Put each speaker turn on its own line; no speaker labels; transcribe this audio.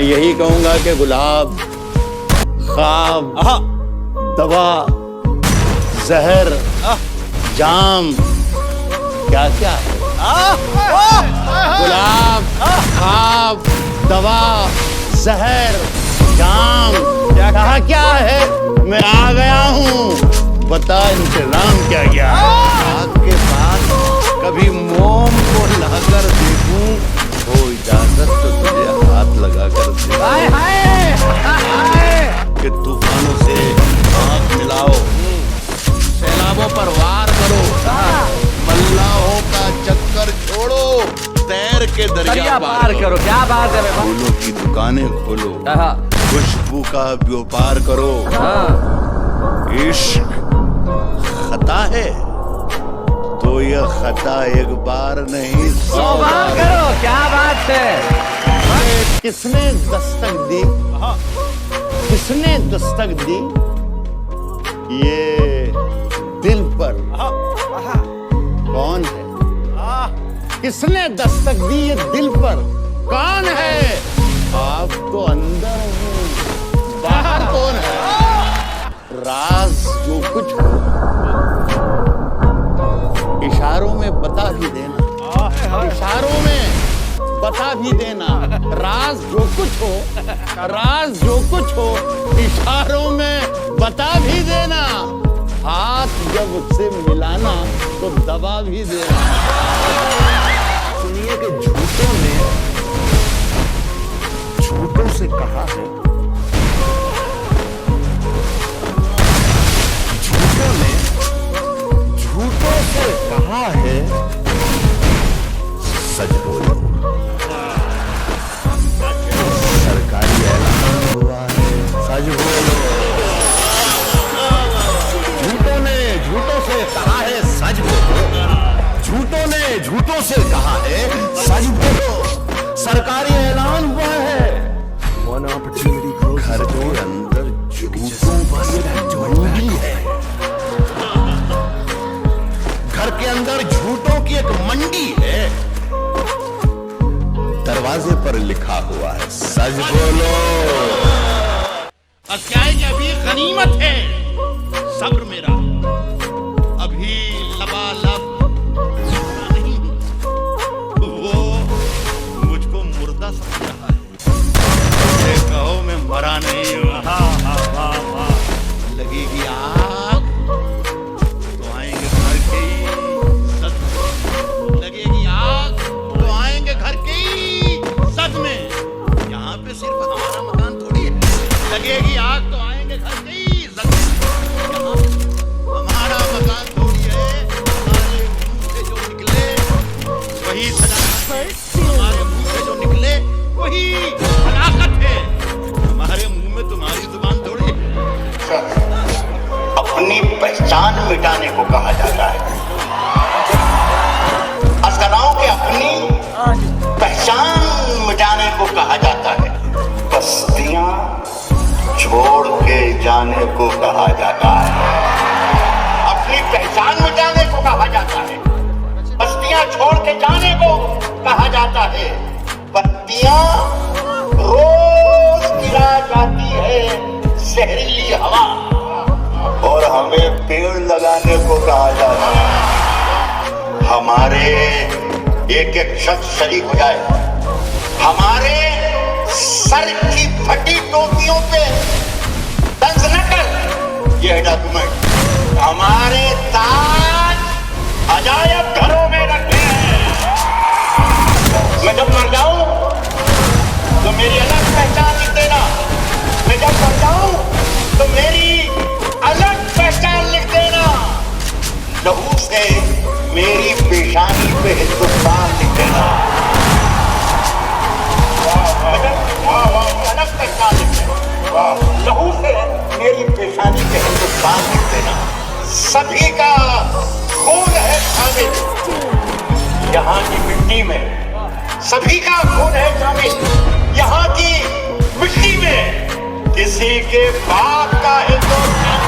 यही कहूंगा कि गुलाब, ख्वाब, दवा, जहर, जाम, क्या क्या है? गुलाब, ख्वाब, दवा, जहर, जाम, क्या क्या है? मैं आ गया हूँ, बता इंतजाम क्या क्या है? आपके पास कभी मोम को लाकर देखूं, हो इजाजत तो तुझे हाथ लगा कर दे कि तूफानों से आंख मिलाओ, सैलाबों पर वार करो, मल्लाहों का चक्कर छोड़ो, तैर के दरिया पार करो।
क्या बात है?
फूलों की दुकानें खोलो, खुशबू का व्यापार करो। इश्क खता है तो यह खता एक बार नहीं 100 बार
करो। क्या बात है?
किसने दस्तक दी? किसने दस्तक दी ये दिल पर? कौन है? किसने दस्तक दी ये दिल पर? कौन है? आप तो अंदर हैं, बाहर कौन है? राज जो कुछ हो इशारों में बता भी देना, इशारों में बता भी देना। राज जो कुछ हो, राज जो कुछ हो इशारों में बता भी देना। हाथ जब उससे मिलाना तो दबा भी देना। सुनिए कि झूठों से कहा है, झूठों से कहा है सच बोलो। सरकारी ऐलान हुआ है, सच बोलो। झूठों ने झूठों से कहा है सच बोलो। झूठों ने झूठों से कहा है सच बोलो। सरकारी ऐलान हुआ है। घर के अंदर झूठों की मंडी है। घर के अंदर झूठों की एक मंडी है। दरवाजे पर लिखा हुआ है सच बोलो।
अब क्या है कि अभी गनीमत है सब्र मेरा, अभी लबालब नहीं हूं। वो मुझको मुर्दा समझ रहा है। ये कहो मैं मरा नहीं हूं। लगेगी आग तो आएंगे घर के ही सद में। लगेगी आग तो आएंगे घर के ही सद में। यहाँ पे सिर्फ हमारा मकान थोड़ी है। लगेगी आग तो आएंगे घर के ही सद में। यहाँ हमारा मकान थोड़ी है। हमारे मुंह से जो निकले वही सदाकत है। हमारे मुंह से जो निकले वही सदाकत है। हमारे मुंह में तुम्हारी जुबान थोड़ी है।
अपनी पहचान मिटाने को कहा जाता है। असगराओं के अपनी पहचान मिटाने को कहा जाता है। बस्तियां छोड़ के जाने को कहा जाता है। अपनी पहचान मिटाने को कहा जाता है। बस्तियां छोड़ के जाने को कहा जाता है। बत्तियां रोज गिरा जाती है जहरीली हवा, और हमें पेड़ लगाने को कहा जाता है। हमारे एक एक शख्स शरीक हो जाए। हमारे सर की फटी टोपियों पे तंज न कर ये डॉक्यूमेंट। हमारे ताज अजायब घरों में रखे हैं। मैं जब मर जाऊं तो मेरी अलग पहचान लिख देना। मैं जब मर जाऊं तो मेरी अलग पहचान लिख देना। लहू से मेरी पेशानी पे हिंदुस्तान लिख देना। अलग पहचान लिख देना। लहू से मेरी पेशानी पे हिंदुस्तान लिख देना। सभी का खून है शामिल यहाँ की मिट्टी में। सभी का खून है शामिल यहाँ की मिट्टी में। किसी के बाप का हिंदुस्तान